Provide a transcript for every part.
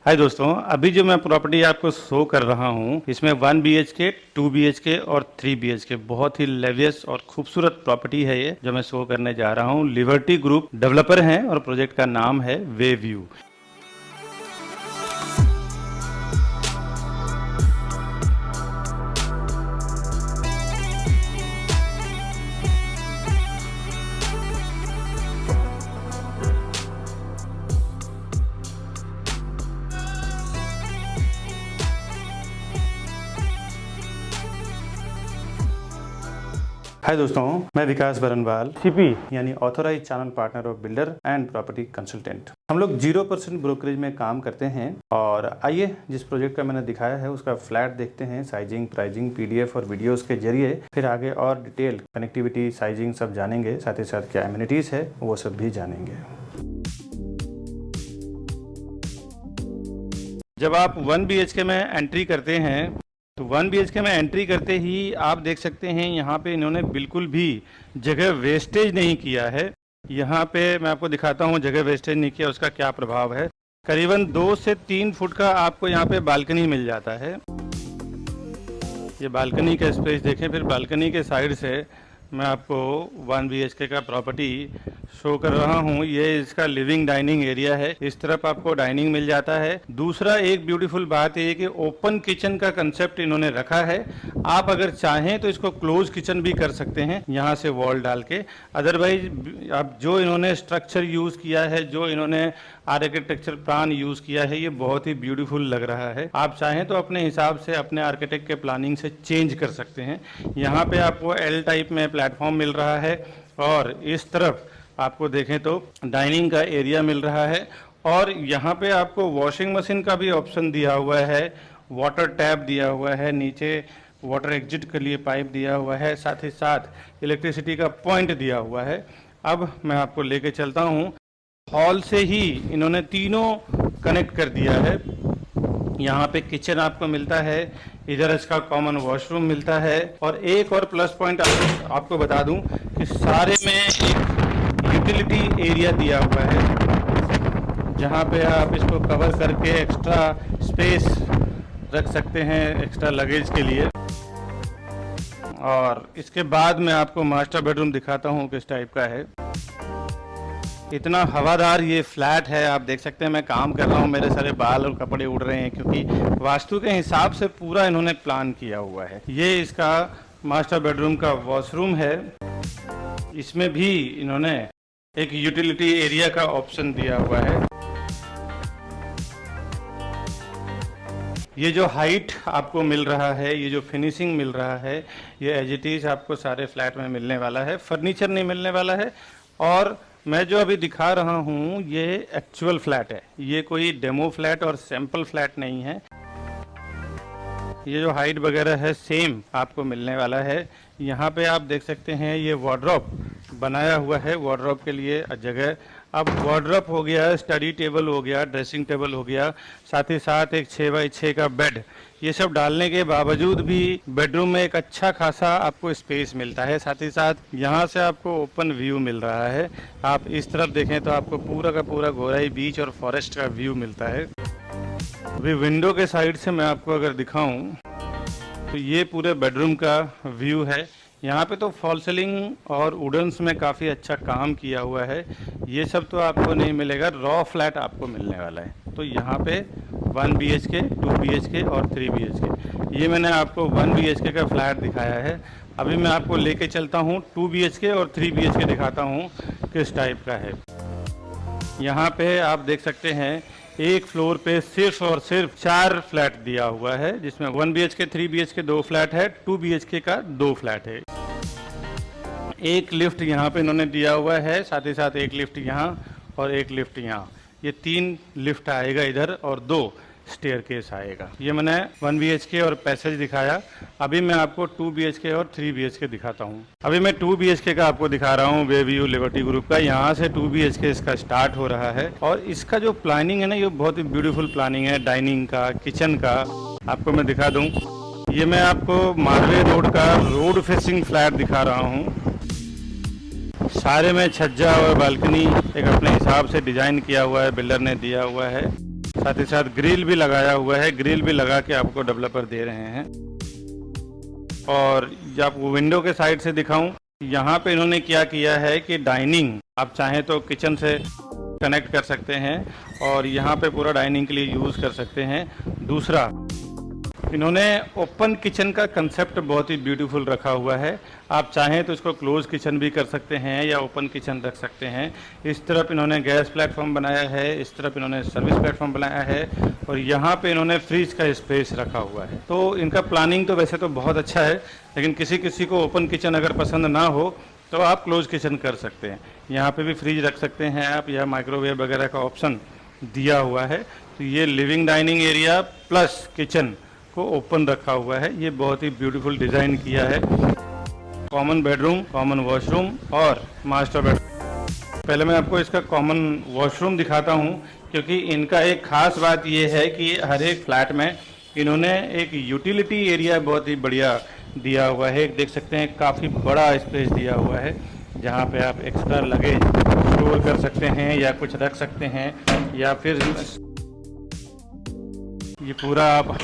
हाय दोस्तों, अभी जो मैं प्रॉपर्टी आपको शो कर रहा हूँ इसमें 1 BHK, 2 BHK और 3 BHK बहुत ही लेवियस और खूबसूरत प्रॉपर्टी है ये जो मैं शो करने जा रहा हूँ। लिबर्टी ग्रुप डेवलपर हैं और प्रोजेक्ट का नाम है वे व्यू। हाय दोस्तों, मैं विकास बरनवाल, सीपी यानी authorize channel partner of builder and property consultant. हम लोग 0% ब्रोकरेज में काम करते हैं। और आइए जिस प्रोजेक्ट का मैंने दिखाया है उसका फ्लैट देखते हैं, साइजिंग, प्राइसिंग, PDF और वीडियोस के जरिए। फिर आगे और डिटेल कनेक्टिविटी, साइजिंग सब जानेंगे, साथ ही साथ क्या एमिनिटीज है वो सब भी जानेंगे। जब आप 1 BHK में एंट्री करते हैं तो 1 BHK में एंट्री करते ही आप देख सकते हैं यहाँ पे इन्होंने बिल्कुल भी जगह वेस्टेज नहीं किया है। यहाँ पे मैं आपको दिखाता हूँ जगह वेस्टेज नहीं किया उसका क्या प्रभाव है। करीबन 2 से 3 फुट का आपको यहाँ पे बालकनी मिल जाता है। ये बालकनी का स्पेस देखें। फिर बालकनी के साइड से मैं आपको 1 BHK का प्रॉपर्टी शो कर रहा हूँ। ये इसका लिविंग डाइनिंग एरिया है। इस तरफ आपको डाइनिंग मिल जाता है। दूसरा एक ब्यूटीफुल बात ये कि ओपन किचन का कंसेप्ट इन्होंने रखा है। आप अगर चाहें तो इसको क्लोज किचन भी कर सकते हैं यहाँ से वॉल डाल के। अदरवाइज आप जो इन्होंने स्ट्रक्चर यूज़ किया है, जो इन्होंने आर्किटेक्चर प्लान यूज़ किया है, ये बहुत ही ब्यूटीफुल लग रहा है। आप चाहें तो अपने हिसाब से अपने आर्किटेक्ट के प्लानिंग से चेंज कर सकते हैं। यहाँ पे आपको L टाइप में प्लेटफॉर्म मिल रहा है और इस तरफ आपको देखें तो डाइनिंग का एरिया मिल रहा है। और यहाँ पे आपको वॉशिंग मशीन का भी ऑप्शन दिया हुआ है, वाटर टैप दिया हुआ है, नीचे वाटर एग्जिट के लिए पाइप दिया हुआ है, साथ ही साथ इलेक्ट्रिसिटी का पॉइंट दिया हुआ है। अब मैं आपको लेके चलता हूँ। हॉल से ही इन्होंने तीनों कनेक्ट कर दिया है। यहाँ पे किचन आपको मिलता है, इधर इसका कॉमन वॉशरूम मिलता है। और एक और प्लस पॉइंट आपको बता दूं कि सारे में एक यूटिलिटी एरिया दिया हुआ है जहाँ पे आप इसको कवर करके एक्स्ट्रा स्पेस रख सकते हैं एक्स्ट्रा लगेज के लिए। और इसके बाद मैं आपको मास्टर बेडरूम दिखाता हूँ किस टाइप का है। इतना हवादार ये फ्लैट है, आप देख सकते हैं। मैं काम कर रहा हूँ, मेरे सारे बाल और कपड़े उड़ रहे हैं क्योंकि वास्तु के हिसाब से पूरा इन्होंने प्लान किया हुआ है। ये इसका मास्टर बेडरूम का वॉशरूम है। इसमें भी इन्होंने एक यूटिलिटी एरिया का ऑप्शन दिया हुआ है। ये जो हाइट आपको मिल रहा है, ये जो फिनिशिंग मिल रहा है, ये एज इट इज आपको सारे फ्लैट में मिलने वाला है। फर्नीचर नहीं मिलने वाला है। और मैं जो अभी दिखा रहा हूँ ये एक्चुअल फ्लैट है, ये कोई डेमो फ्लैट और सैंपल फ्लैट नहीं है। ये जो हाइट वगैरह है सेम आपको मिलने वाला है। यहाँ पे आप देख सकते हैं ये वार्डरोब बनाया हुआ है, वार्डरोब के लिए जगह। अब वार्डरोब हो गया, स्टडी टेबल हो गया, ड्रेसिंग टेबल हो गया, साथ ही साथ एक 6x6 का बेड। ये सब डालने के बावजूद भी बेडरूम में एक अच्छा खासा आपको स्पेस मिलता है। साथ ही साथ यहाँ से आपको ओपन व्यू मिल रहा है। आप इस तरफ देखें तो आपको पूरा का पूरा गोराई बीच और फॉरेस्ट का व्यू मिलता है। अभी विंडो के साइड से मैं आपको अगर दिखाऊं तो ये पूरे बेडरूम का व्यू है। यहाँ पे तो फॉल सीलिंग और वुडन्स में काफ़ी अच्छा काम किया हुआ है। ये सब तो आपको नहीं मिलेगा, रॉ फ्लैट आपको मिलने वाला है। तो यहाँ पे 1 BHK, 2 BHK और 3 BHK, ये मैंने आपको 1 BHK का फ्लैट दिखाया है। अभी मैं आपको लेके चलता हूँ 2 BHK और 3 BHK दिखाता हूँ किस टाइप का है। यहाँ पे आप देख सकते हैं एक फ्लोर पे सिर्फ और सिर्फ 4 फ्लैट दिया हुआ है, जिसमें 1 BHK, 3 BHK 2 फ्लैट है, 2 BHK का 2 फ्लैट है। एक लिफ्ट यहाँ पे इन्होंने दिया हुआ है, साथ ही साथ एक लिफ्ट यहाँ और एक लिफ्ट यहाँ। ये 3 लिफ्ट आएगा इधर और 2 स्टेयरकेस आएगा। ये मैंने 1 BHK और पैसेज दिखाया। अभी मैं आपको 2 BHK और 3 BHK दिखाता हूँ। अभी मैं 2 BHK का आपको दिखा रहा हूँ, वे व्यू लिबर्टी ग्रुप का। यहाँ से 2 BHK इसका स्टार्ट हो रहा है। और इसका जो प्लानिंग है ना, ये बहुत ही ब्यूटीफुल प्लानिंग है। डाइनिंग का, किचन का आपको मैं दिखा दूँ। ये मैं आपको मारवे रोड का रोड फेसिंग फ्लैट दिखा रहा हूँ। सारे में छज्जा और बालकनी एक अपने हिसाब से डिजाइन किया हुआ है, बिल्डर ने दिया हुआ है। साथ ही साथ ग्रिल भी लगाया हुआ है, ग्रिल भी लगा के आपको डेवलपर दे रहे हैं। और जब विंडो के साइड से दिखाऊं, यहाँ पे इन्होंने क्या किया है कि डाइनिंग आप चाहें तो किचन से कनेक्ट कर सकते हैं और यहाँ पे पूरा डाइनिंग के लिए यूज़ कर सकते हैं। दूसरा, इन्होंने ओपन किचन का कंसेप्ट बहुत ही ब्यूटीफुल रखा हुआ है। आप चाहें तो इसको क्लोज किचन भी कर सकते हैं या ओपन किचन रख सकते हैं। इस तरफ इन्होंने गैस प्लेटफॉर्म बनाया है, इस तरफ इन्होंने सर्विस प्लेटफॉर्म बनाया है और यहाँ पे इन्होंने फ्रिज का स्पेस रखा हुआ है। तो इनका प्लानिंग तो वैसे तो बहुत अच्छा है, लेकिन किसी किसी को ओपन किचन अगर पसंद ना हो तो आप क्लोज किचन कर सकते हैं। यहाँ पे भी फ्रिज रख सकते हैं आप, या माइक्रोवेव वगैरह का ऑप्शन दिया हुआ है। तो ये living dining area plus kitchen को ओपन रखा हुआ है। ये बहुत ही ब्यूटीफुल डिज़ाइन किया है। कॉमन बेडरूम, कॉमन वॉशरूम और मास्टर बेडरूम। पहले मैं आपको इसका कॉमन वॉशरूम दिखाता हूँ, क्योंकि इनका एक ख़ास बात ये है कि हर एक फ्लैट में इन्होंने एक यूटिलिटी एरिया बहुत ही बढ़िया दिया हुआ है। देख सकते हैं काफ़ी बड़ा स्पेस दिया हुआ है, जहाँ पे आप एक्स्ट्रा लगेज स्टोर कर सकते हैं या कुछ रख सकते हैं, या फिर ये पूरा आप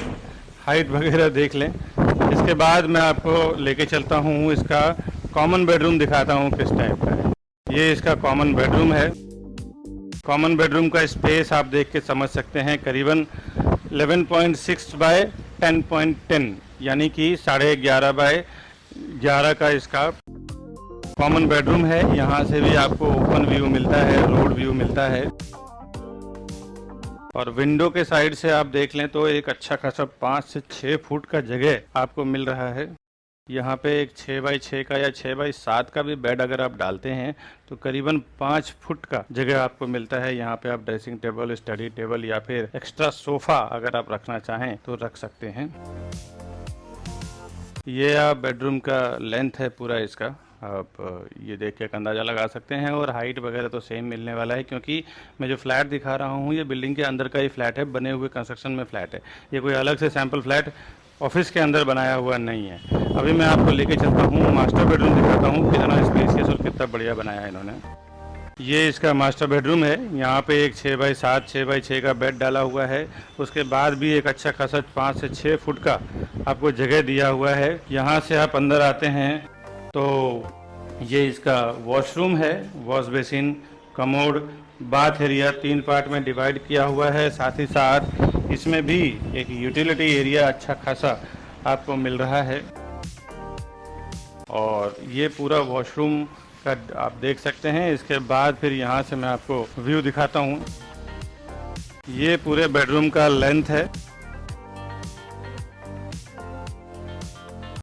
हाइट वगैरह देख लें। इसके बाद मैं आपको लेके चलता हूँ, इसका कॉमन बेडरूम दिखाता हूँ किस टाइप का है। ये इसका कॉमन बेडरूम है। कॉमन बेडरूम का स्पेस आप देख के समझ सकते हैं, करीबन 11.6 बाय 10.10 यानी कि 11.5 बाय 11 का इसका कॉमन बेडरूम है। यहाँ से भी आपको ओपन व्यू मिलता है, रोड व्यू मिलता है। और विंडो के साइड से आप देख लें तो एक अच्छा खासा 5 से 6 फुट का जगह आपको मिल रहा है। यहाँ पे एक 6 बाई 6 का या 6 बाई 7 का भी बेड अगर आप डालते हैं तो करीबन 5 फुट का जगह आपको मिलता है। यहाँ पे आप ड्रेसिंग टेबल, स्टडी टेबल या फिर एक्स्ट्रा सोफा अगर आप रखना चाहें तो रख सकते हैं। ये आप बेडरूम का लेंथ है पूरा इसका, आप ये देख के अंदाज़ा लगा सकते हैं। और हाइट वगैरह तो सेम मिलने वाला है, क्योंकि मैं जो फ्लैट दिखा रहा हूँ ये बिल्डिंग के अंदर का ही फ्लैट है, बने हुए कंस्ट्रक्शन में फ्लैट है। ये कोई अलग से सैम्पल फ्लैट ऑफिस के अंदर बनाया हुआ नहीं है। अभी मैं आपको लेके चलता हूँ, मास्टर बेडरूम दिखाता हूँ कितना स्पेसियस और कितना बढ़िया बनाया है इन्होंने। ये इसका मास्टर बेडरूम है। यहाँ पे एक 6 बाई 7, 6 बाई 6 का बेड डाला हुआ है। उसके बाद भी एक अच्छा खासा 5 से 6 फुट का आपको जगह दिया हुआ है। यहाँ से आप अंदर आते हैं तो ये इसका वॉशरूम है। Wash basin, commode, bath area 3 part में डिवाइड किया हुआ है। साथ ही साथ इसमें भी एक यूटिलिटी एरिया अच्छा खासा आपको मिल रहा है। और ये पूरा वॉशरूम का आप देख सकते हैं। इसके बाद फिर यहाँ से मैं आपको व्यू दिखाता हूँ। ये पूरे बेडरूम का लेंथ है।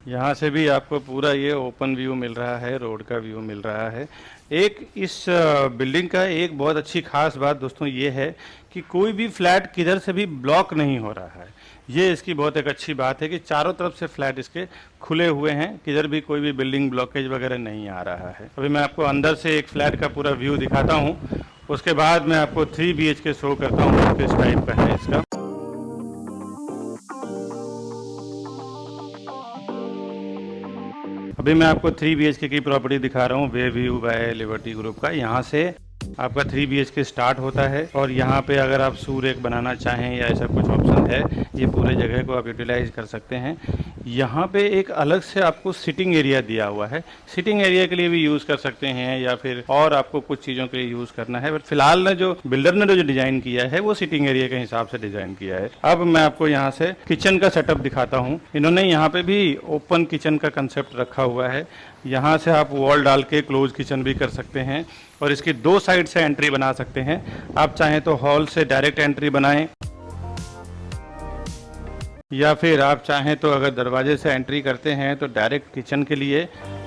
यहाँ से भी आपको पूरा ये ओपन व्यू मिल रहा है, रोड का व्यू मिल रहा है। एक इस बिल्डिंग का एक बहुत अच्छी खास बात दोस्तों ये है कि कोई भी फ्लैट किधर से भी ब्लॉक नहीं हो रहा है। ये इसकी बहुत एक अच्छी बात है कि चारों तरफ से फ्लैट इसके खुले हुए हैं, किधर भी कोई भी बिल्डिंग ब्लॉकेज वगैरह नहीं आ रहा है। अभी मैं आपको अंदर से एक फ्लैट का पूरा व्यू दिखाता हूँ, उसके बाद मैं आपको 3 BHK शो करता हूँ किस टाइप का है इसका। अभी मैं आपको 3 BHK की प्रॉपर्टी दिखा रहा हूँ, वे व्यू बाय लिबर्टी ग्रुप का। यहाँ से आपका 3 BHK स्टार्ट होता है और यहाँ पे अगर आप सूर्य बनाना चाहें या ऐसा कुछ ऑप्शन है, ये पूरे जगह को आप यूटिलाइज कर सकते हैं। यहाँ पे एक अलग से आपको सिटिंग एरिया दिया हुआ है। सिटिंग एरिया के लिए भी यूज़ कर सकते हैं या फिर और आपको कुछ चीज़ों के लिए यूज़ करना है। बट फिलहाल ने जो बिल्डर ने जो डिज़ाइन किया है वो सिटिंग एरिया के हिसाब से डिज़ाइन किया है। अब मैं आपको यहाँ से किचन का सेटअप दिखाता हूँ। इन्होंने यहाँ पे भी ओपन किचन का कंसेप्ट रखा हुआ है। यहाँ से आप वॉल डाल के क्लोज किचन भी कर सकते हैं और इसकी 2 साइड से एंट्री बना सकते हैं। आप चाहें तो हॉल से डायरेक्ट एंट्री बनाएं या फिर आप चाहें तो अगर दरवाजे से एंट्री करते हैं तो डायरेक्ट किचन के लिए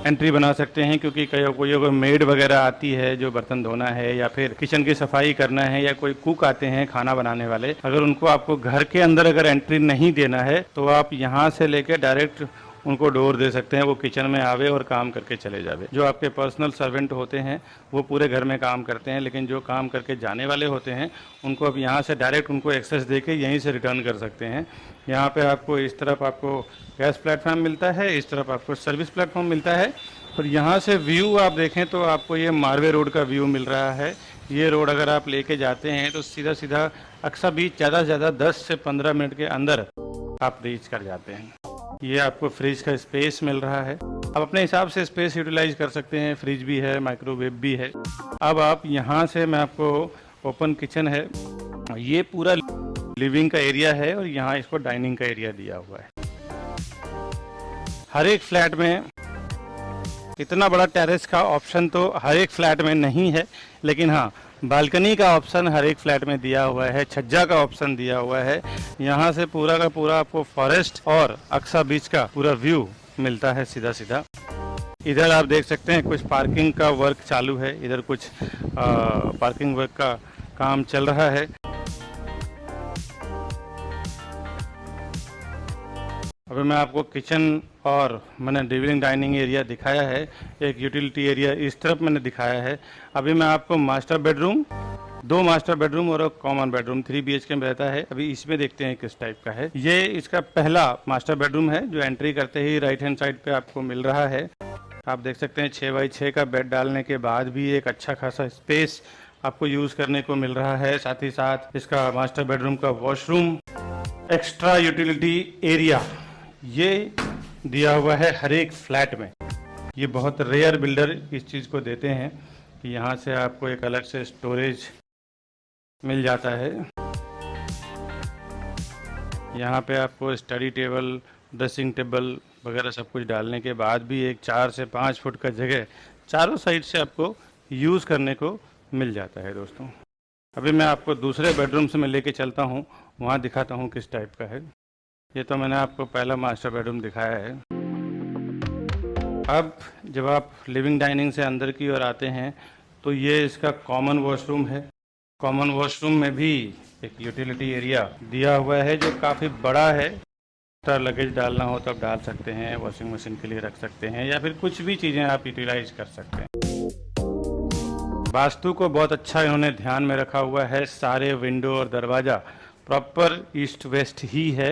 एंट्री बना सकते हैं, क्योंकि कोई अगर मेड वगैरह आती है जो बर्तन धोना है या फिर किचन की सफाई करना है या कोई कुक आते हैं खाना बनाने वाले, अगर उनको आपको घर के अंदर अगर एंट्री नहीं देना है तो आप यहाँ से लेकर डायरेक्ट उनको डोर दे सकते हैं, वो किचन में आवे और काम करके चले जावे। जो आपके पर्सनल सर्वेंट होते हैं वो पूरे घर में काम करते हैं, लेकिन जो काम करके जाने वाले होते हैं उनको अब यहाँ से डायरेक्ट उनको एक्सेस दे के यहीं से रिटर्न कर सकते हैं। यहाँ पे आपको इस तरफ आपको गैस प्लेटफॉर्म मिलता है, इस तरफ आपको सर्विस प्लेटफॉर्म मिलता है। और यहाँ से व्यू आप देखें तो आपको ये मारवे रोड का व्यू मिल रहा है। ये रोड अगर आप लेके जाते हैं तो सीधा सीधा अक्सा बीच ज़्यादा से ज़्यादा 10 से 15 मिनट के अंदर आप रीच कर जाते हैं। ये आपको फ्रिज का स्पेस मिल रहा है, आप अपने हिसाब से स्पेस यूटिलाइज कर सकते हैं। फ्रिज भी है, माइक्रोवेव भी है। अब आप यहाँ से मैं आपको ओपन किचन है, ये पूरा लिविंग का एरिया है और यहाँ इसको डाइनिंग का एरिया दिया हुआ है। हर एक फ्लैट में इतना बड़ा टेरेस का ऑप्शन तो हर एक फ्लैट में नहीं है, लेकिन हाँ बालकनी का ऑप्शन हर एक फ्लैट में दिया हुआ है, छज्जा का ऑप्शन दिया हुआ है। यहाँ से पूरा का पूरा आपको फॉरेस्ट और अक्सा बीच का पूरा व्यू मिलता है सीधा सीधा। इधर आप देख सकते हैं कुछ पार्किंग का वर्क चालू है, इधर कुछ पार्किंग वर्क का काम चल रहा है। अभी मैं आपको किचन और मैंने लिविंग डाइनिंग एरिया दिखाया है, एक यूटिलिटी एरिया इस तरफ मैंने दिखाया है। अभी मैं आपको मास्टर बेडरूम, 2 मास्टर बेडरूम और एक कॉमन बेडरूम 3 BHK में रहता है, अभी इसमें देखते हैं किस टाइप का है। ये इसका पहला मास्टर बेडरूम है जो एंट्री करते ही राइट हैंड साइड पे आपको मिल रहा है। आप देख सकते हैं 6x6 का बेड डालने के बाद भी एक अच्छा खासा स्पेस आपको यूज़ करने को मिल रहा है। साथ ही साथ इसका मास्टर बेडरूम का वॉशरूम, एक्स्ट्रा यूटिलिटी एरिया ये दिया हुआ है हर एक फ्लैट में। ये बहुत रेयर बिल्डर इस चीज़ को देते हैं कि यहाँ से आपको एक अलग से स्टोरेज मिल जाता है। यहाँ पे आपको स्टडी टेबल, ड्रेसिंग टेबल वगैरह सब कुछ डालने के बाद भी एक 4 से 5 फुट का जगह चारों साइड से आपको यूज़ करने को मिल जाता है दोस्तों। अभी मैं आपको दूसरे बेडरूम से मैं लेके चलता हूँ, वहाँ दिखाता हूँ किस टाइप का है। ये तो मैंने आपको पहला मास्टर बेडरूम दिखाया है। अब जब आप लिविंग डाइनिंग से अंदर की ओर आते हैं तो ये इसका कॉमन वॉशरूम है। कॉमन वॉशरूम में भी एक यूटिलिटी एरिया दिया हुआ है जो काफ़ी बड़ा है। एक्स्ट्रा लगेज डालना हो तो आप डाल सकते हैं, वॉशिंग मशीन के लिए रख सकते हैं या फिर कुछ भी चीज़ें आप यूटिलाइज कर सकते हैं। वास्तु को बहुत अच्छा इन्होंने ध्यान में रखा हुआ है। सारे विंडो और दरवाज़ा प्रॉपर ईस्ट वेस्ट ही है।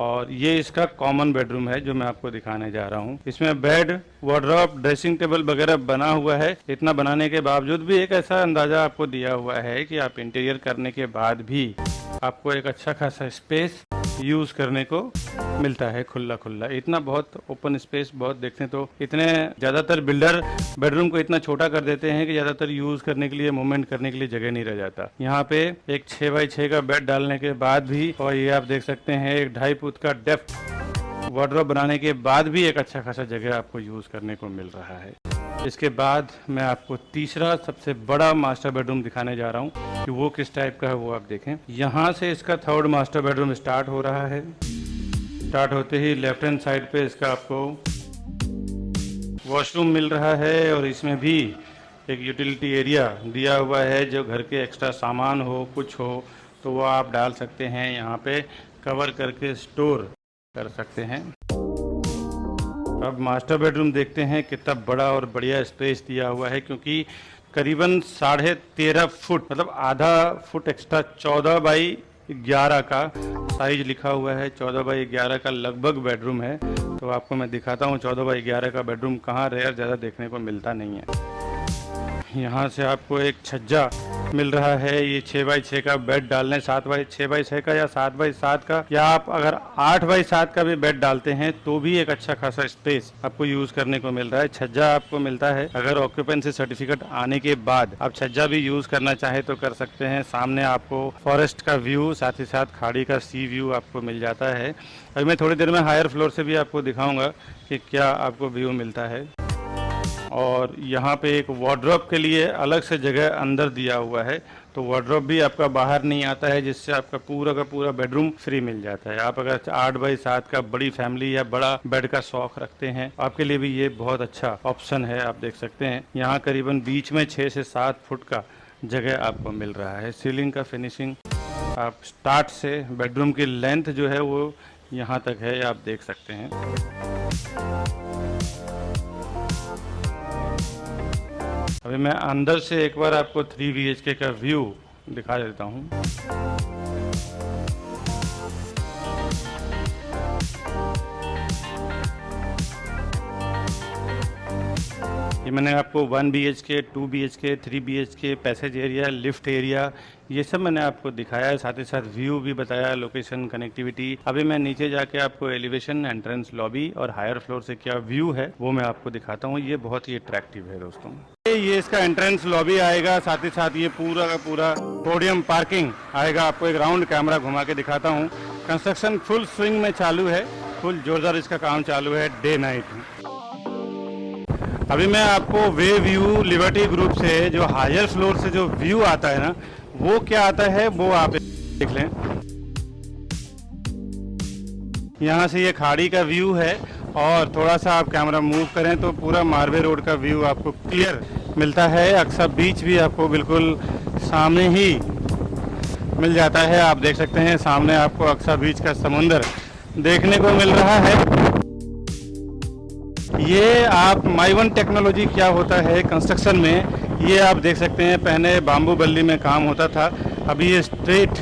और ये इसका कॉमन बेडरूम है जो मैं आपको दिखाने जा रहा हूँ। इसमें बेड, वार्डरोब, ड्रेसिंग टेबल वगैरह बना हुआ है। इतना बनाने के बावजूद भी एक ऐसा अंदाजा आपको दिया हुआ है कि आप इंटीरियर करने के बाद भी आपको एक अच्छा खासा स्पेस यूज करने को मिलता है, खुला खुला। इतना बहुत ओपन स्पेस बहुत देखते हैं तो इतने ज़्यादातर बिल्डर बेडरूम को इतना छोटा कर देते हैं कि ज़्यादातर यूज करने के लिए, मूवमेंट करने के लिए जगह नहीं रह जाता। यहाँ पे एक 6x6 का बेड डालने के बाद भी, और ये आप देख सकते हैं एक 2.5 फुट का डेप्थ वार्डरोब बनाने के बाद भी एक अच्छा खासा जगह आपको यूज करने को मिल रहा है। इसके बाद मैं आपको तीसरा सबसे बड़ा मास्टर बेडरूम दिखाने जा रहा हूँ कि वो किस टाइप का है, वो आप देखें। यहाँ से इसका 3rd मास्टर बेडरूम स्टार्ट हो रहा है। स्टार्ट होते ही लेफ्ट हैंड साइड पे इसका आपको वॉशरूम मिल रहा है और इसमें भी एक यूटिलिटी एरिया दिया हुआ है। जो घर के एक्स्ट्रा सामान हो, कुछ हो तो वो आप डाल सकते हैं, यहाँ पे कवर करके स्टोर कर सकते हैं। अब मास्टर बेडरूम देखते हैं कितना बड़ा और बढ़िया स्पेस दिया हुआ है, क्योंकि करीबन 13.5 फुट मतलब आधा फुट एक्स्ट्रा 14x11 का साइज लिखा हुआ है। 14x11 का लगभग बेडरूम है। तो आपको मैं दिखाता हूँ 14x11 का बेडरूम कहाँ रेयर ज़्यादा देखने को मिलता नहीं है। यहाँ से आपको एक छज्जा मिल रहा है। ये 6x6 का बेड डालने, 6x6 का या 7x7 का, या आप अगर 8x7 का भी बेड डालते हैं तो भी एक अच्छा खासा स्पेस आपको यूज करने को मिल रहा है। छज्जा आपको मिलता है, अगर ऑक्यूपेंसी सर्टिफिकेट आने के बाद आप छज्जा भी यूज करना चाहे तो कर सकते हैं। सामने आपको फॉरेस्ट का व्यू, साथ ही साथ खाड़ी का सी व्यू आपको मिल जाता है। अभी मैं थोड़ी देर में हायर फ्लोर से भी आपको दिखाऊंगा कि क्या आपको व्यू मिलता है। और यहाँ पे एक वार्डरोब के लिए अलग से जगह अंदर दिया हुआ है, तो वार्डरोब भी आपका बाहर नहीं आता है, जिससे आपका पूरा का पूरा बेडरूम फ्री मिल जाता है। आप अगर 8x7 का बड़ी फैमिली या बड़ा बेड का शौक रखते हैं, आपके लिए भी ये बहुत अच्छा ऑप्शन है। आप देख सकते हैं यहाँ करीबन बीच में 6 से 7 फुट का जगह आपको मिल रहा है। सीलिंग का फिनिशिंग आप स्टार्ट से बेडरूम की लेंथ जो है वो यहाँ तक है, आप देख सकते हैं। अभी मैं अंदर से एक बार आपको 3 BHK का व्यू दिखा देता हूँ। ये मैंने आपको 1 BHK, 2 BHK, 3 BHK, passage area, lift area, ये सब मैंने आपको दिखाया है। साथ ही साथ व्यू भी बताया, लोकेशन, कनेक्टिविटी। अभी मैं नीचे जाके आपको एलिवेशन, एंट्रेंस लॉबी और हायर फ्लोर से क्या व्यू है वो मैं आपको दिखाता हूँ। ये बहुत ही अट्रैक्टिव है दोस्तों। ये इसका एंट्रेंस लॉबी आएगा, साथ ही साथ ये पूरा का पूरा पोडियम पार्किंग आएगा। आपको एक राउंड कैमरा घुमा के दिखाता हूँ। कंस्ट्रक्शन फुल स्विंग में चालू है, फुल जोरदार इसका काम चालू है, डे नाइट। अभी मैं आपको वे व्यू लिबर्टी ग्रुप से जो हायर फ्लोर से जो व्यू आता है ना, वो क्या आता है वो आप देख लें। यहाँ से ये खाड़ी का व्यू है और थोड़ा सा आप कैमरा मूव करें तो पूरा मारवे रोड का व्यू आपको क्लियर मिलता है। अक्सा बीच भी आपको बिल्कुल सामने ही मिल जाता है। आप देख सकते हैं सामने आपको अक्सा बीच का समुंदर देखने को मिल रहा है। ये आप माइवन टेक्नोलॉजी क्या होता है कंस्ट्रक्शन में, ये आप देख सकते हैं। पहले बाम्बू बल्ली में काम होता था, अभी ये स्ट्रेट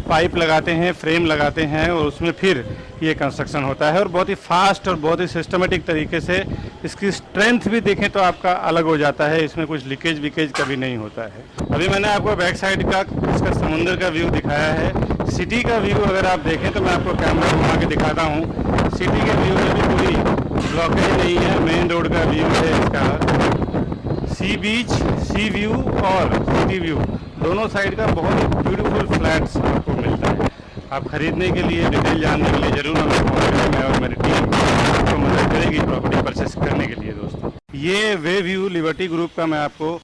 पाइप लगाते हैं, फ्रेम लगाते हैं और उसमें फिर ये कंस्ट्रक्शन होता है और बहुत ही फास्ट और बहुत ही सिस्टमेटिक तरीके से। इसकी स्ट्रेंथ भी देखें तो आपका अलग हो जाता है, इसमें कुछ लीकेज विकेज कभी नहीं होता है। अभी मैंने आपको बैक साइड का इसका समुंदर का व्यू दिखाया है। सिटी का व्यू अगर आप देखें तो मैं आपको कैमरा घुमा के दिखाता हूँ। सिटी के व्यू में भी पूरी ब्लॉकेज नहीं है, मेन रोड का व्यू है इसका। सी बीच, सी व्यू और सिटी व्यू दोनों साइड का बहुत ही ब्यूटीफुल फ्लैट्स आपको मिलता है। आप खरीदने के लिए, डिटेल जानने के लिए जरूर हमें फोन करें। मैं और मेरी टीम आपको मदद करेगी प्रॉपर्टी परचेस करने के लिए दोस्तों। ये वे व्यू लिबर्टी ग्रुप का मैं आपको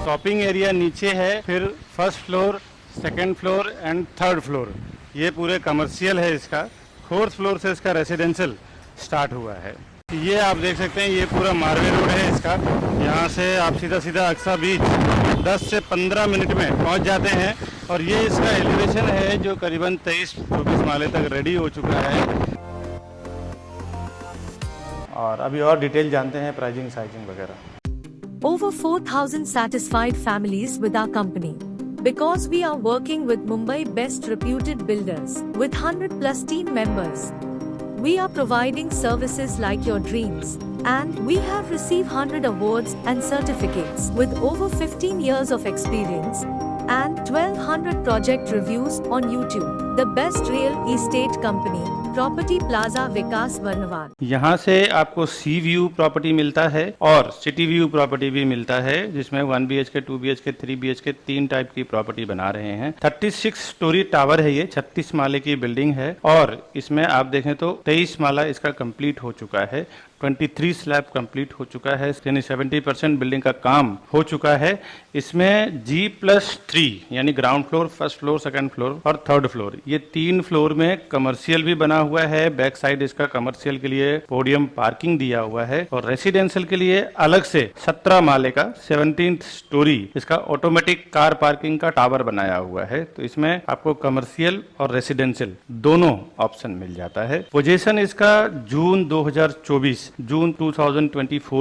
शॉपिंग एरिया नीचे है, फिर first floor, second floor and third floor ये पूरे कमर्शियल है इसका। फोर्थ फ्लोर से इसका रेसिडेंशियल स्टार्ट हुआ है। ये आप देख सकते हैं ये पूरा मारवे रोड है इसका। यहाँ से आप सीधा सीधा अक्सा बीच 10 से 15 मिनट में पहुँच जाते हैं और ये इसका एलिवेशन है जो करीबन 23-24 माले तक रेडी हो चुका है। और अभी और डिटेल जानते हैं प्राइसिंग साइजिंग वगैरह। Over 4,000 satisfied families with our company. Because we are working with Mumbai best reputed builders with 100+ team members. We are providing services like your dreams, and we have received 100 awards and certificates with over 15 years of experience and 1200 project reviews on YouTube. The best real estate company, Property Plaza Vikas Varnawal. यहाँ से आपको सी view property मिलता है और city view property भी मिलता है, जिसमें 1 BHK, 2 BHK, 3 BHK 3 टाइप की प्रॉपर्टी बना रहे हैं। 36 स्टोरी टावर है ये, 36 माले की बिल्डिंग है और इसमें आप देखें तो 23 माला इसका कंप्लीट हो चुका है। 23 स्लैब कंप्लीट हो चुका है, यानी 70% बिल्डिंग का काम हो चुका है। इसमें G+3 यानी ground floor, first floor, second floor और थर्ड फ्लोर, ये 3 फ्लोर में कमर्शियल भी बना हुआ है। बैक साइड इसका कमर्शियल के लिए पोडियम पार्किंग दिया हुआ है और रेसिडेंशियल के लिए अलग से 17 माले का 17th स्टोरी इसका ऑटोमेटिक कार पार्किंग का टावर बनाया हुआ है। तो इसमें आपको कमर्शियल और रेसिडेंशियल दोनों ऑप्शन मिल जाता है। पोजीशन इसका जून 2024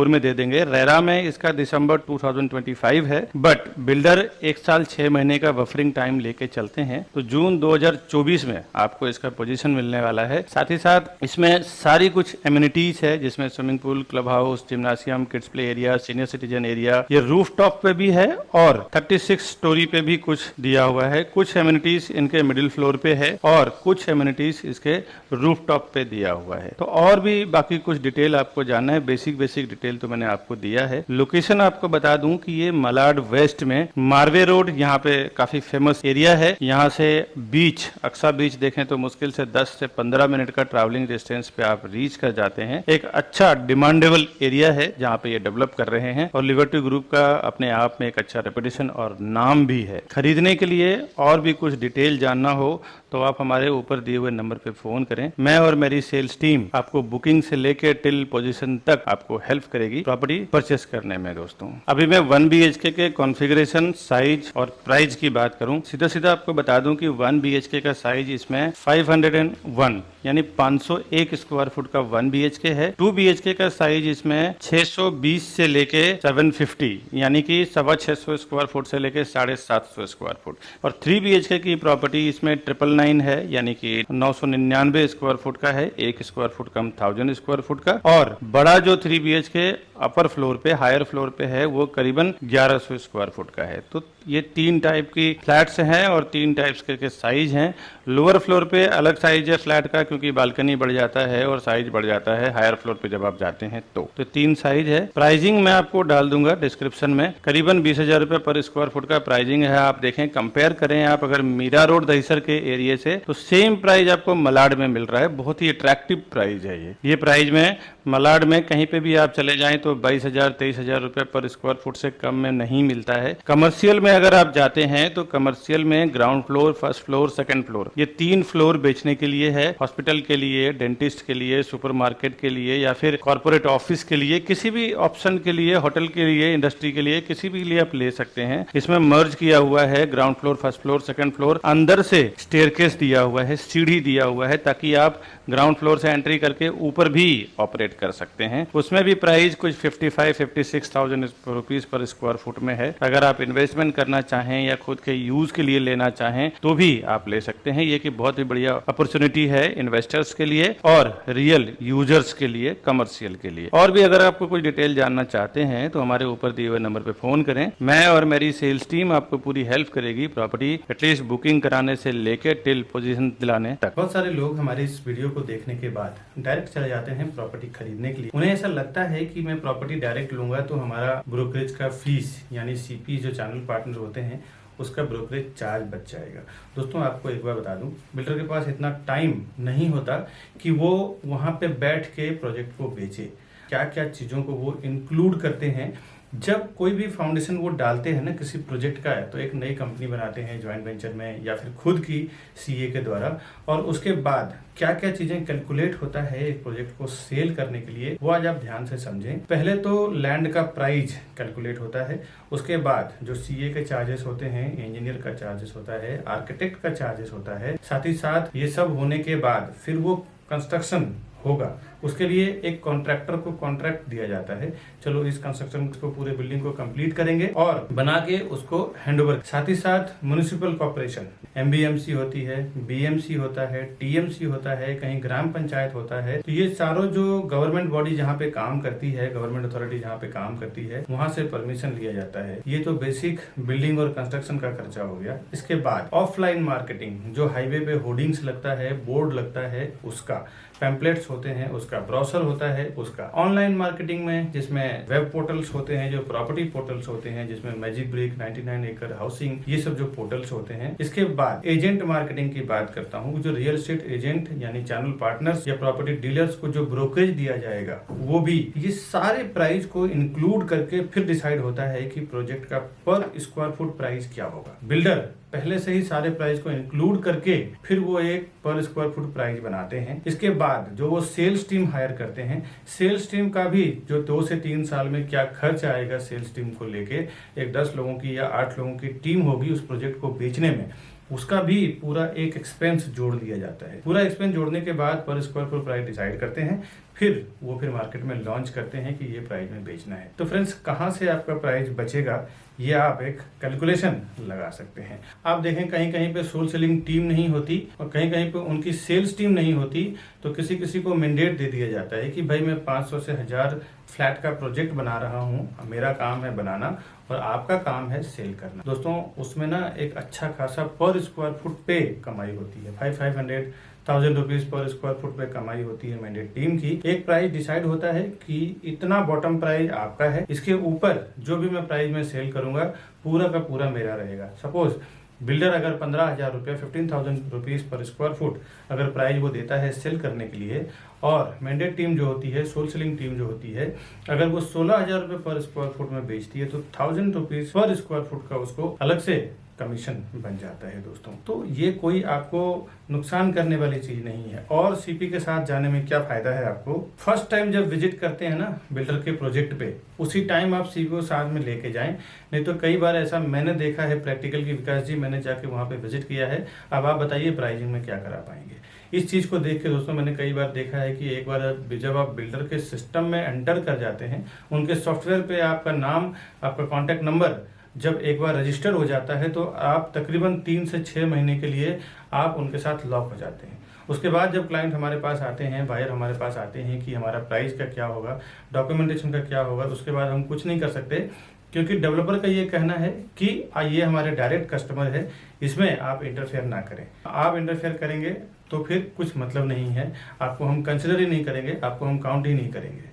में दे देंगे। रेरा में इसका दिसंबर 2025 है, बट बिल्डर 1 साल 6 महीने का बफरिंग टाइम लेके चलते हैं, तो जून 2024 में आपको इसका पोजीशन मिलने वाला है। साथ ही साथ इसमें सारी कुछ एमिनिटीज है, जिसमें swimming pool, club house, जिम्नासियम, kids play area, senior citizen area, ये रूफ टॉप पे भी है और 36 स्टोरी पे भी कुछ दिया हुआ है। कुछ एमिनिटीज इनके मिडिल फ्लोर पे है और कुछ एमिनिटीज इसके रूफ टॉप पे दिया हुआ है। तो और भी बाकी कुछ डिटेल आपको जानना है, बेसिक डिटेल तो मैंने आपको दिया है। लोकेशन आपको बता दूं कि ये मलाड वेस्ट में मारवे रोड, यहाँ पे काफी फेमस एरिया है। यहाँ से बीच, अक्सा बीच देखें तो मुश्किल से 10 से 15 मिनट का ट्रैवलिंग डिस्टेंस पे आप रीच कर जाते हैं। एक अच्छा डिमांडेबल एरिया है जहाँ पे ये डेवलप कर रहे हैं और लिबर्टी ग्रुप का अपने आप में एक अच्छा रेपुटेशन और नाम भी है। खरीदने के लिए और भी कुछ डिटेल जानना हो तो आप हमारे ऊपर दिए हुए नंबर पे फोन करें। मैं और मेरी सेल्स टीम आपको बुकिंग से लेके टिल पोजीशन तक आपको हेल्प करेगी प्रॉपर्टी परचेस करने में दोस्तों। अभी मैं 1 BHK के कॉन्फ़िगरेशन, साइज और प्राइस की बात करूं, सीधा सीधा आपको बता दूं कि 1 BHK का साइज इसमें 501 यानी 501 स्क्वायर फुट का 1 BHK है। 2 BHK का साइज इसमें 620 से लेके 750 यानी कि 650 स्क्वायर फुट से लेके 750 स्क्वायर फुट और 3 BHK की प्रॉपर्टी इसमें 999 है यानी कि 999 स्क्वायर फुट का है, 1 स्क्वायर फुट कम 1000 स्क्वायर फुट का। और और बड़ा जो 3 BHK अपर फ्लोर पे, हायर फ्लोर पे है, वो करीबन 1100 स्क्वायर फुट का है। तो ये 3 टाइप की फ्लैट्स हैं और 3 टाइप्स के साइज हैं। लोअर फ्लोर पे अलग साइज है फ्लैट का, क्योंकि बालकनी बढ़ जाता है और साइज बढ़ जाता है हायर फ्लोर पे जब आप जाते हैं तो 3 साइज है। प्राइसिंग मैं आपको डाल दूंगा डिस्क्रिप्शन में, करीबन 20,000 रुपए पर स्क्वायर फुट का प्राइसिंग है। आप देखें, कंपेयर करें आप अगर मीरा रोड दहिसर के एरिया से, तो सेम प्राइस आपको मलाड में मिल रहा है। बहुत ही अट्रैक्टिव प्राइस है ये प्राइस में मलाड में कहीं पे भी आप चले जाएं तो 22,000 23,000 रुपए पर स्क्वायर फुट से कम में नहीं मिलता है। कमर्शियल में अगर आप जाते हैं तो कमर्शियल में ground floor, first floor, second floor, ये 3 फ्लोर बेचने के लिए है। हॉस्पिटल के लिए, डेंटिस्ट के लिए, सुपरमार्केट के लिए या फिर कॉर्पोरेट ऑफिस के लिए, किसी भी ऑप्शन के लिए, होटल के लिए, इंडस्ट्री के लिए, किसी भी लिए आप ले सकते हैं। इसमें मर्ज किया हुआ है ground floor, first floor, second floor. अंदर से स्टेयरकेस दिया हुआ है, सीढ़ी दिया हुआ है, ताकि आप ग्राउंड फ्लोर से एंट्री करके ऊपर भी ऑपरेट कर सकते हैं। उसमें भी प्राइस कुछ 55-56,000 रुपीज पर स्क्वायर फुट में है। अगर आप इन्वेस्टमेंट करना चाहें या खुद के यूज के लिए लेना चाहें तो भी आप ले सकते हैं। ये कि बहुत ही बढ़िया अपॉर्चुनिटी है इन्वेस्टर्स के लिए और रियल यूजर्स के लिए, कमर्शियल के लिए। और भी अगर आपको कुछ डिटेल जानना चाहते हैं तो हमारे ऊपर दिए हुए नंबर पे फोन करें। मैं और मेरी सेल्स टीम आपको पूरी हेल्प करेगी प्रॉपर्टी एटलीस्ट बुकिंग कराने से लेके टिल पोजीशन दिलाने तक। बहुत सारे लोग हमारे इस वीडियो को देखने के बाद डायरेक्ट चले जाते हैं प्रॉपर्टी खरीदने के लिए। उन्हें ऐसा लगता है कि मैं प्रॉपर्टी डायरेक्ट लूंगा तो हमारा ब्रोकरेज का फीस यानी सीपी जो चैनल पार्टनर होते हैं उसका ब्रोकरेज चार्ज बच जाएगा। दोस्तों आपको एक बार बता दूं, बिल्डर के पास इतना टाइम नहीं होता कि वो वहां पे बैठ के प्रोजेक्ट को बेचे। क्या क्या चीजों को वो इंक्लूड करते हैं जब कोई भी फाउंडेशन वो डालते हैं ना किसी प्रोजेक्ट का है, तो एक नई कंपनी बनाते हैं ज्वाइंट वेंचर में या फिर खुद की सीए के द्वारा, और उसके बाद क्या क्या चीजें कैलकुलेट होता है एक प्रोजेक्ट को सेल करने के लिए, वो आज आप ध्यान से समझें। पहले तो लैंड का प्राइस कैलकुलेट होता है, उसके बाद जो सीए के चार्जेस होते हैं, इंजीनियर का चार्जेस होता है, आर्किटेक्ट का चार्जेस होता है, साथ ही साथ ये सब होने के बाद फिर वो कंस्ट्रक्शन होगा। उसके लिए एक कॉन्ट्रैक्टर को कॉन्ट्रैक्ट दिया जाता है, चलो इस कंस्ट्रक्शन को, पूरे बिल्डिंग को कंप्लीट करेंगे और बना के उसको हैंडओवर। साथ ही साथ म्युनिसिपल कॉर्पोरेशन, एमबीएमसी होती है, बीएमसी होता है, टीएमसी होता है, कहीं ग्राम पंचायत होता है। तो ये चारों जो गवर्नमेंट बॉडी जहाँ पे काम करती है, गवर्नमेंट अथॉरिटी जहाँ पे काम करती है, वहां से परमिशन लिया जाता है। ये तो बेसिक बिल्डिंग और कंस्ट्रक्शन का खर्चा हो गया। इसके बाद ऑफलाइन मार्केटिंग, जो हाईवे पे होर्डिंग्स लगता है, बोर्ड लगता है, उसका पैम्पलेट्स होते हैं, उसका ब्राउसर होता है, उसका ऑनलाइन मार्केटिंग में जिसमें वेब पोर्टल्स होते हैं, जो प्रॉपर्टी पोर्टल्स होते हैं, जिसमें मैजिक ब्रिक, 99 एकड़ हाउसिंग, ये सब जो पोर्टल्स होते हैं। इसके बाद एजेंट मार्केटिंग की बात करता हूँ, जो रियल एस्टेट एजेंट यानी चैनल पार्टनर्स या प्रॉपर्टी डीलर्स को जो ब्रोकरेज दिया जाएगा, वो भी ये सारे प्राइस को इंक्लूड करके फिर डिसाइड होता है कि प्रोजेक्ट का पर स्क्वायर फुट प्राइस क्या होगा। बिल्डर पहले से ही सारे प्राइस को इंक्लूड करके फिर वो एक पर स्क्वायर फुट प्राइस बनाते हैं। इसके बाद जो वो सेल्स टीम हायर करते हैं, सेल्स टीम का भी जो 2 से 3 साल में क्या खर्च आएगा सेल्स टीम को लेके, एक 10 लोगों की या 8 लोगों की टीम होगी उस प्रोजेक्ट को बेचने में, उसका भी पूरा एक एक्सपेंस जोड़ दिया जाता है। पूरा एक्सपेंस जोड़ने के बाद पर स्क्वायर फुट प्राइस डिसाइड करते हैं, फिर मार्केट में लॉन्च करते हैं कि ये प्राइस में बेचना है। तो फ्रेंड्स, कहाँ से आपका प्राइस बचेगा ये आप एक कैलकुलेशन लगा सकते हैं। आप देखें कहीं कहीं पे सोल सेलिंग टीम नहीं होती और कहीं कहीं पे उनकी सेल्स टीम नहीं होती, तो किसी किसी को मैंडेट दे दिया जाता है कि भाई मैं 500 से 1000 फ्लैट का प्रोजेक्ट बना रहा हूँ, मेरा काम है बनाना और आपका काम है सेल करना। दोस्तों उसमें ना एक अच्छा खासा पर स्क्वायर फुट पे कमाई होती है, 500,000 रुपीज पर स्क्वायर फुट पे कमाई होती है मैंडेट टीम की। एक प्राइस डिसाइड होता है कि इतना बॉटम प्राइस आपका है, इसके ऊपर जो भी मैं प्राइस में सेल करूंगा पूरा का पूरा मेरा रहेगा। सपोज बिल्डर अगर 15,000 रुपया 15,000 रुपीज पर स्क्वायर फुट अगर प्राइस वो देता है सेल करने के लिए, और मैंडेट टीम जो होती है, सोल सेलिंग टीम जो होती है, अगर वो 16,000 रुपये पर स्क्वायर फुट में बेचती है तो 1000 रुपीज पर स्क्वायर फुट का उसको अलग से कमीशन बन जाता है। दोस्तों तो ये कोई आपको नुकसान करने वाली चीज नहीं है। और सीपी के साथ जाने में क्या फायदा है आपको, फर्स्ट टाइम जब विजिट करते हैं ना बिल्डर के प्रोजेक्ट पे, उसी टाइम आप सीपी को साथ में लेके जाएं। नहीं तो कई बार ऐसा मैंने देखा है प्रैक्टिकल की, विकास जी मैंने जाके वहां पे विजिट किया है। अब आप बताइए प्राइसिंग में क्या करा पाएंगे। इस चीज को देख के दोस्तों मैंने कई बार देखा है कि एक बार जब आप बिल्डर के सिस्टम में एंटर कर जाते हैं, उनके सॉफ्टवेयर पे आपका नाम, आपका कॉन्टेक्ट नंबर जब एक बार रजिस्टर हो जाता है तो आप तकरीबन 3 से 6 महीने के लिए आप उनके साथ लॉक हो जाते हैं। उसके बाद जब क्लाइंट हमारे पास आते हैं, बायर हमारे पास आते हैं कि हमारा प्राइस का क्या होगा, डॉक्यूमेंटेशन का क्या होगा, उसके बाद हम कुछ नहीं कर सकते, क्योंकि डेवलपर का ये कहना है कि ये हमारे डायरेक्ट कस्टमर है, इसमें आप इंटरफेयर ना करें। आप इंटरफेयर करेंगे तो फिर कुछ मतलब नहीं है, आपको हम कंसिडर ही नहीं करेंगे, आपको हम काउंट ही नहीं करेंगे।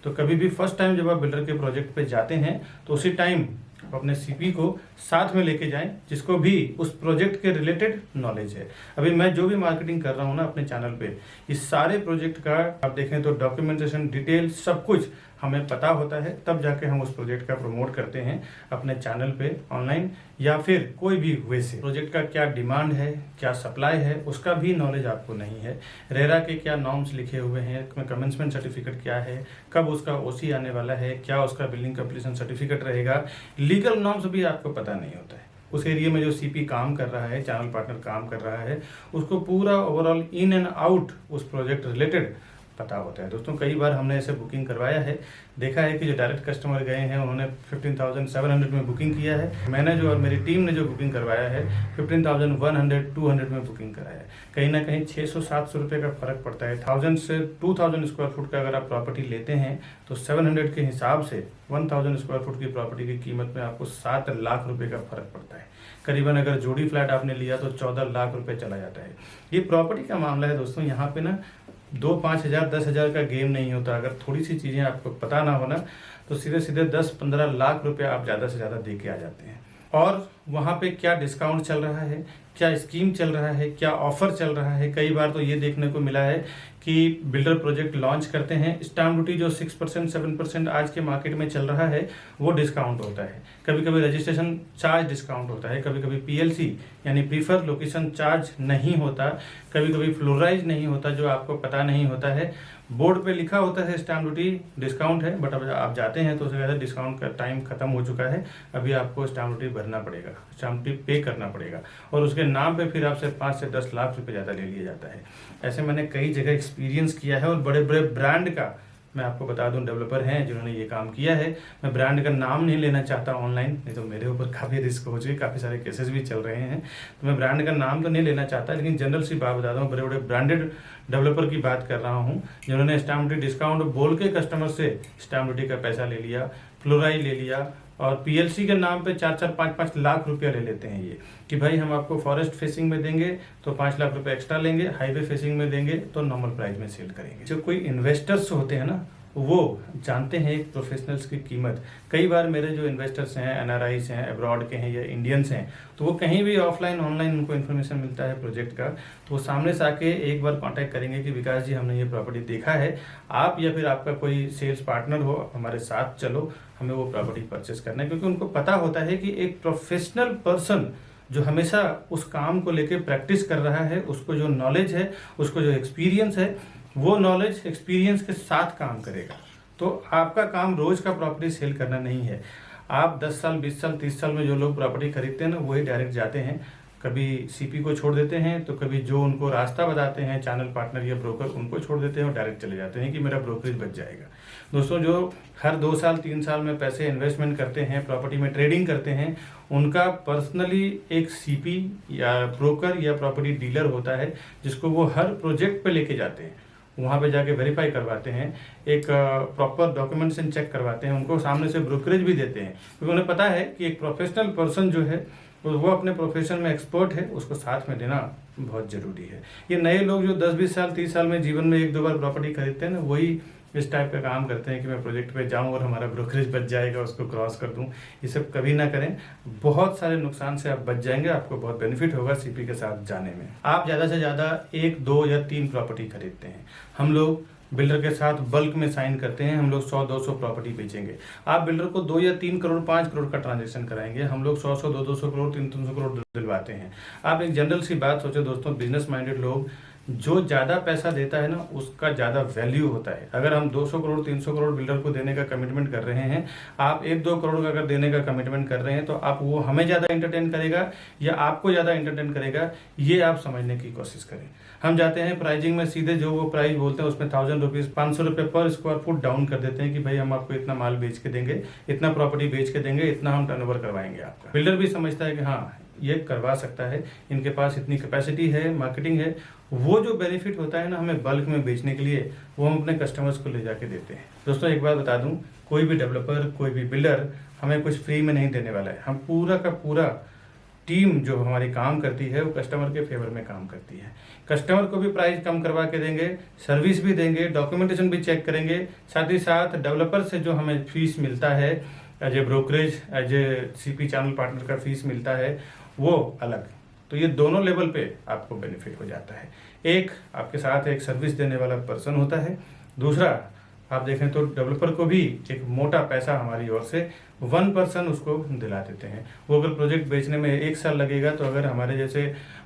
तो कभी भी फर्स्ट टाइम जब आप बिल्डर के प्रोजेक्ट पे जाते हैं तो उसी टाइम आप अपने सीपी को साथ में लेके जाएं, जिसको भी उस प्रोजेक्ट के रिलेटेड नॉलेज है। अभी मैं जो भी मार्केटिंग कर रहा हूँ ना अपने चैनल पे, इस सारे प्रोजेक्ट का आप देखें तो डॉक्यूमेंटेशन, डिटेल सब कुछ हमें पता होता है, तब जाके हम उस प्रोजेक्ट का प्रमोट करते हैं अपने चैनल पे, ऑनलाइन या फिर कोई भी वे से। प्रोजेक्ट का क्या डिमांड है, क्या सप्लाई है, उसका भी नॉलेज आपको नहीं है। रेरा के क्या नॉर्म्स लिखे हुए हैं, कमेंसमेंट सर्टिफिकेट क्या है, कब उसका ओसी आने वाला है, क्या उसका बिल्डिंग कंप्लीशन सर्टिफिकेट रहेगा, लीगल नॉर्म्स भी आपको पता नहीं होता है। उस एरिया में जो सीपी काम कर रहा है, चैनल पार्टनर काम कर रहा है, उसको पूरा ओवरऑल इन एंड आउट उस प्रोजेक्ट रिलेटेड पता होता है। दोस्तों कई बार हमने ऐसे बुकिंग करवाया है, देखा है कि जो डायरेक्ट कस्टमर गए हैं उन्होंने 15,700 में बुकिंग किया है, मैंने जो और मेरी टीम ने जो बुकिंग करवाया है 15,100 200 में बुकिंग कराया है। कहीं ना कहीं 600-700 रुपये का फर्क पड़ता है। 1000 से 2000 स्क्वायर फुट का अगर आप प्रॉपर्टी लेते हैं तो 700 के हिसाब से 1000 स्क्वायर फुट की प्रॉपर्टी की कीमत में आपको 7 लाख रुपये का फर्क पड़ता है। करीबन अगर जोड़ी फ्लैट आपने लिया तो 14 लाख रुपये चला जाता है। ये प्रॉपर्टी का मामला है दोस्तों, यहाँ पे ना 2-5 हज़ार 10 हज़ार का गेम नहीं होता। अगर थोड़ी सी चीज़ें आपको पता ना हो ना तो सीधे सीधे 10-15 लाख रुपए आप ज़्यादा से ज़्यादा दे के आ जाते हैं। और वहाँ पे क्या डिस्काउंट चल रहा है, क्या स्कीम चल रहा है, क्या ऑफर चल रहा है। कई बार तो ये देखने को मिला है कि बिल्डर प्रोजेक्ट लॉन्च करते हैं, स्टाम्प ड्यूटी जो 6% 7% आज के मार्केट में चल रहा है वो डिस्काउंट होता है। कभी कभी रजिस्ट्रेशन चार्ज डिस्काउंट होता है, कभी कभी पीएलसी यानी प्रीफर लोकेशन चार्ज नहीं होता, कभी कभी फ्लोराइज नहीं होता, जो आपको पता नहीं होता है। बोर्ड पे लिखा होता है स्टाम्प ड्यूटी डिस्काउंट है, बट अब आप जाते हैं तो उससे ज़्यादा डिस्काउंट का टाइम खत्म हो चुका है। अभी आपको स्टाम्प ड्यूटी भरना पड़ेगा, स्टाम्प ड्यूटी पे करना पड़ेगा, और उसके नाम पे फिर आपसे 5 से 10 लाख रुपए ज़्यादा ले लिया जाता है। ऐसे मैंने कई जगह एक्सपीरियंस किया है, और बड़े बड़े ब्रांड का मैं आपको बता दूं डेवलपर हैं जिन्होंने ये काम किया है। मैं ब्रांड का नाम नहीं लेना चाहता ऑनलाइन, नहीं तो मेरे ऊपर काफ़ी रिस्क हो चुके, काफ़ी सारे केसेस भी चल रहे हैं, तो मैं ब्रांड का नाम तो नहीं लेना चाहता, लेकिन जनरल सी बात बता दूं, बड़े बड़े ब्रांडेड डेवलपर की बात कर रहा हूँ जिन्होंने स्टाम्प ड्यूटी डिस्काउंट बोल के कस्टमर से स्टाम्प ड्यूटी का पैसा ले लिया, फ्लोराइज ले लिया, और पीएलसी के नाम पे 4-4 5-5 लाख रुपया ले लेते हैं ये कि भाई हम आपको फॉरेस्ट फेसिंग में देंगे तो 5 लाख रुपए एक्स्ट्रा लेंगे, हाईवे फेसिंग में देंगे तो नॉर्मल प्राइस में सेल करेंगे। जो कोई इन्वेस्टर्स होते हैं ना वो जानते हैं एक प्रोफेशनल्स की कीमत। कई बार मेरे जो इन्वेस्टर्स हैं, एनआरआईस हैं, अब्रॉड के हैं या इंडियंस हैं, तो वो कहीं भी ऑफलाइन ऑनलाइन उनको इन्फॉर्मेशन मिलता है प्रोजेक्ट का, तो वो सामने से आके एक बार कांटेक्ट करेंगे कि विकास जी हमने ये प्रॉपर्टी देखा है, आप या फिर आपका कोई सेल्स पार्टनर हो हमारे साथ चलो, हमें वो प्रॉपर्टी परचेस करना है। क्योंकि उनको पता होता है कि एक प्रोफेशनल पर्सन जो हमेशा उस काम को लेके प्रैक्टिस कर रहा है, उसको जो नॉलेज है, उसको जो एक्सपीरियंस है, वो नॉलेज एक्सपीरियंस के साथ काम करेगा। तो आपका काम रोज का प्रॉपर्टी सेल करना नहीं है। आप 10 साल 20 साल 30 साल में जो लोग प्रॉपर्टी खरीदते हैं ना वही डायरेक्ट जाते हैं, कभी सीपी को छोड़ देते हैं, तो कभी जो उनको रास्ता बताते हैं चैनल पार्टनर या ब्रोकर उनको छोड़ देते हैं और डायरेक्ट चले जाते हैं कि मेरा ब्रोकरेज बच जाएगा। दोस्तों जो हर 2 साल 3 साल में पैसे इन्वेस्टमेंट करते हैं, प्रॉपर्टी में ट्रेडिंग करते हैं, उनका पर्सनली एक सीपी या ब्रोकर या प्रॉपर्टी डीलर होता है जिसको वो हर प्रोजेक्ट पे लेके जाते हैं, वहाँ पे जाके वेरीफाई करवाते हैं, एक प्रॉपर डॉक्यूमेंटेशन चेक करवाते हैं, उनको सामने से ब्रोकरेज भी देते हैं, क्योंकि उन्हें पता है कि एक प्रोफेशनल पर्सन जो है वो अपने प्रोफेशन में एक्सपर्ट है, उसको साथ में देना बहुत जरूरी है। ये नए लोग जो 10-20 साल 30 साल में जीवन में 1-2 बार प्रॉपर्टी खरीदते हैं ना, वही इस टाइप का काम करते हैं कि मैं प्रोजेक्ट पे जाऊं और हमारा ब्रोकरेज बच जाएगा, उसको क्रॉस कर दूं। ये सब कभी ना करें, बहुत सारे नुकसान से आप बच जाएंगे, आपको बहुत बेनिफिट होगा सीपी के साथ जाने में। आप ज़्यादा से ज़्यादा 1, 2 या 3 प्रॉपर्टी खरीदते हैं, हम लोग बिल्डर के साथ बल्क में साइन करते हैं, हम लोग 100-200 प्रॉपर्टी बेचेंगे। आप बिल्डर को 2 या 3 करोड़ 5 करोड़ का ट्रांजेक्शन कराएंगे, हम लोग 100-100 200 करोड़ 300 करोड़ दिलवाते हैं। आप एक जनरल सी बात सोचो दोस्तों, बिजनेस माइंडेड लोग, जो ज़्यादा पैसा देता है ना उसका ज़्यादा वैल्यू होता है। अगर हम 200 करोड़ 300 करोड़ बिल्डर को देने का कमिटमेंट कर रहे हैं, आप 1-2 करोड़ का अगर देने का कमिटमेंट कर रहे हैं, तो आप वो हमें ज़्यादा एंटरटेन करेगा या आपको ज़्यादा एंटरटेन करेगा, ये आप समझने की कोशिश करें। हम जाते हैं प्राइजिंग में सीधे जो वो प्राइस बोलते हैं उसमें 1000 रुपीज़ 500 रुपये पर स्क्वायर फुट डाउन कर देते हैं कि भाई हम आपको इतना माल बेच के देंगे, इतना प्रॉपर्टी बेच के देंगे, इतना हम टर्नओवर करवाएंगे आपका। बिल्डर भी समझता है कि हाँ ये करवा सकता है, इनके पास इतनी कैपेसिटी है, मार्केटिंग है। वो जो बेनिफिट होता है ना हमें बल्क में बेचने के लिए, वो हम अपने कस्टमर्स को ले जाके देते हैं। दोस्तों एक बात बता दूं, कोई भी डेवलपर, कोई भी बिल्डर हमें कुछ फ्री में नहीं देने वाला है। हम पूरा का पूरा टीम जो हमारी काम करती है वो कस्टमर के फेवर में काम करती है। कस्टमर को भी प्राइस कम करवा के देंगे, सर्विस भी देंगे, डॉक्यूमेंटेशन भी चेक करेंगे, साथ ही साथ डेवलपर से जो हमें फीस मिलता है as a brokerage, as a CP channel partner का फीस मिलता है वो अलग। तो ये दोनों लेवल पे आपको बेनिफिट हो जाता है। एक आपके साथ एक सर्विस देने वाला पर्सन होता है, दूसरा आप देखें तो डेवलपर को भी एक मोटा पैसा हमारी ओर से 1% उसको दिला देते हैं। वो अगर प्रोजेक्ट बेचने में 1 साल लगेगा तो अगर हमारे जैसे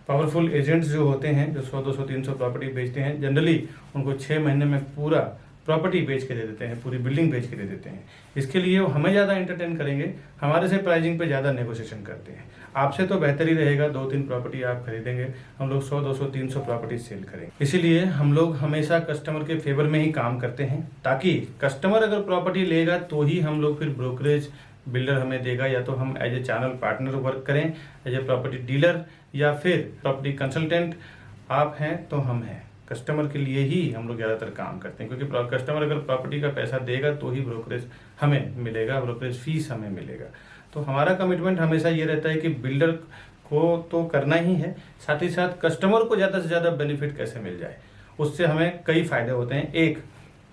पावरफुल एजेंट्स जो होते हैं जो 100, 200, 300 प्रॉपर्टी बेचते हैं, जनरली उनको 6 महीने में पूरा प्रॉपर्टी बेच के दे देते हैं, पूरी बिल्डिंग बेच के दे देते हैं। इसके लिए वो हमें ज़्यादा एंटरटेन करेंगे, हमारे से प्राइसिंग पे ज़्यादा नेगोशिएशन करते हैं। आपसे तो बेहतर ही रहेगा, 2-3 प्रॉपर्टी आप खरीदेंगे, हम लोग 100, 200, 300 प्रॉपर्टी सेल करेंगे। इसीलिए हम लोग हमेशा कस्टमर के फेवर में ही काम करते हैं, ताकि कस्टमर अगर प्रॉपर्टी लेगा तो ही हम लोग फिर ब्रोकरेज बिल्डर हमें देगा, या तो हम as a channel partner work करें, एज ए प्रॉपर्टी डीलर, या फिर प्रॉपर्टी कंसल्टेंट आप हैं तो हम हैं। कस्टमर के लिए ही हम लोग ज़्यादातर काम करते हैं, क्योंकि कस्टमर अगर प्रॉपर्टी का पैसा देगा तो ही ब्रोकरेज हमें मिलेगा, ब्रोकरेज फीस हमें मिलेगा। तो हमारा कमिटमेंट हमेशा ये रहता है कि बिल्डर को तो करना ही है, साथ ही साथ कस्टमर को ज़्यादा से ज़्यादा बेनिफिट कैसे मिल जाए, उससे हमें कई फ़ायदे होते हैं। एक,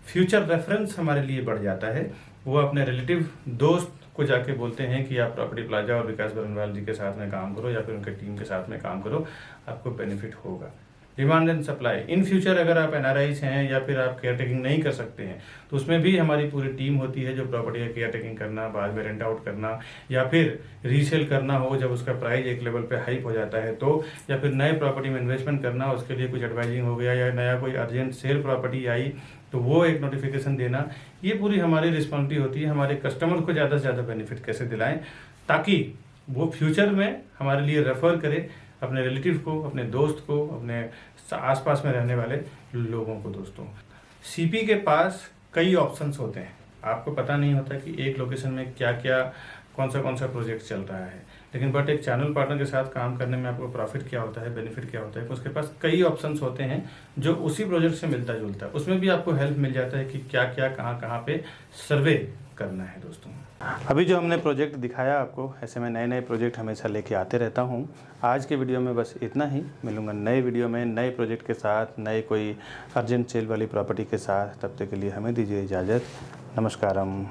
फ्यूचर रेफरेंस हमारे लिए बढ़ जाता है। वो अपने रिलेटिव दोस्त को जाके बोलते हैं कि आप प्रॉपर्टी प्लाजा और विकास बरनवाल जी के साथ में काम करो, या फिर उनके टीम के साथ में काम करो, आपको बेनिफिट होगा। Demand and supply, in future अगर आप एनआरआईज हैं या फिर आप केयर टेकिंग नहीं कर सकते हैं तो उसमें भी हमारी पूरी टीम होती है जो प्रॉपर्टी का केयर टेकिंग करना, बाद में रेंट आउट करना, या फिर रीसेल करना हो जब उसका प्राइस एक लेवल पे हाइप हो जाता है तो, या फिर नए प्रॉपर्टी में इन्वेस्टमेंट करना, उसके लिए कुछ एडवाइजिंग हो गया, या नया कोई अर्जेंट सेल प्रॉपर्टी आई तो वो एक नोटिफिकेशन देना, ये पूरी हमारी रिस्पॉन्सिबिलिटी होती है। हमारे कस्टमर को ज़्यादा से ज़्यादा बेनिफिट कैसे दिलाएं ताकि वो फ्यूचर में हमारे लिए रेफर करे अपने रिलेटिव को, अपने दोस्त को, अपने आसपास में रहने वाले लोगों को। दोस्तों सीपी के पास कई ऑप्शंस होते हैं, आपको पता नहीं होता कि एक लोकेशन में क्या क्या कौन सा प्रोजेक्ट चल रहा है, लेकिन बट एक चैनल पार्टनर के साथ काम करने में आपको प्रॉफिट क्या होता है, बेनिफिट क्या होता है, उसके पास कई ऑप्शंस होते हैं जो उसी प्रोजेक्ट से मिलता जुलता है। उसमें भी आपको हेल्प मिल जाता है कि क्या क्या कहाँ पे सर्वे करना है। दोस्तों अभी जो हमने प्रोजेक्ट दिखाया आपको, ऐसे में नए नए प्रोजेक्ट हमेशा लेके आते रहता हूँ। आज के वीडियो में बस इतना ही, मिलूंगा नए वीडियो में नए प्रोजेक्ट के साथ, नए कोई अर्जेंट सेल वाली प्रॉपर्टी के साथ। तब तक के लिए हमें दीजिए इजाज़त। नमस्कारम।